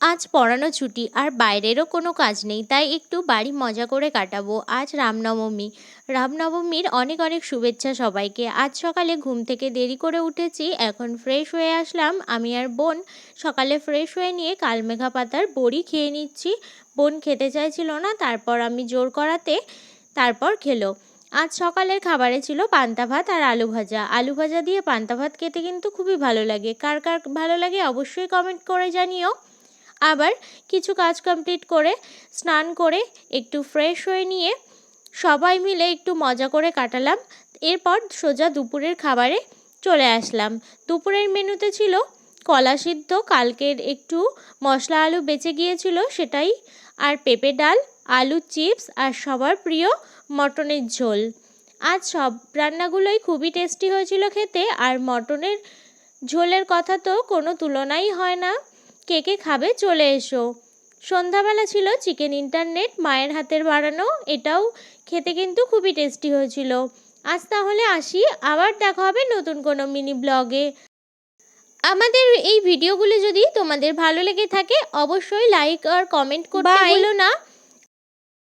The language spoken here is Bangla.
আজ পড়ানো ছুটি আর বাইরেরও কোনো কাজ নেই, তাই একটু বাড়ি মজা করে কাটাবো। আজ রামনবমী। রামনবমীর অনেক অনেক শুভেচ্ছা সবাইকে। আজ সকালে ঘুম থেকে দেরি করে উঠেছি, এখন ফ্রেশ হয়ে আসলাম। আমি আর বোন সকালে ফ্রেশ হয়ে নিয়ে কালমেঘা পাতার বড়ি খেয়ে নিচ্ছি। বোন খেতে চাইছিল না, তারপর আমি জোর করাতে তারপর খেলো। আজ সকালের খাবারে ছিল পান্তা ভাত আর আলু ভাজা। আলু ভাজা দিয়ে পান্তা ভাত খেতে কিন্তু খুবই ভালো লাগে। কার কার ভালো লাগে অবশ্যই কমেন্ট করে জানিও। আবার কিছু কাজ কমপ্লিট করে স্নান করে একটু ফ্রেশ হয়ে নিয়ে সবাই মিলে একটু মজা করে কাটালাম। এরপর সোজা দুপুরের খাবারে চলে আসলাম। দুপুরের মেনুতে ছিল কলা সিদ্ধ, কালকের একটু মশলা আলু বেঁচে গিয়েছিল সেটাই, আর পেঁপে ডাল, আলু চিপস আর সবার প্রিয় মটনের ঝোল। আজ সব রান্নাগুলোই খুবই টেস্টি হয়েছিল খেতে, আর মটনের ঝোলের কথা তো কোনো তুলনাই হয় না। কে কে খাবে চলে এসো। সন্ধ্যাবেলা ছিল চিকেন ইন্টারনেট, মায়ের হাতের বানানো, এটাও খেতে কিন্তু খুবই টেস্টি হয়েছিল। আজ তাহলে আসি, আবার দেখা হবে নতুন কোনো মিনি ব্লগে। আমাদের এই ভিডিওগুলো যদি তোমাদের ভালো লেগে থাকে অবশ্যই লাইক আর কমেন্ট করতে ভুলো না।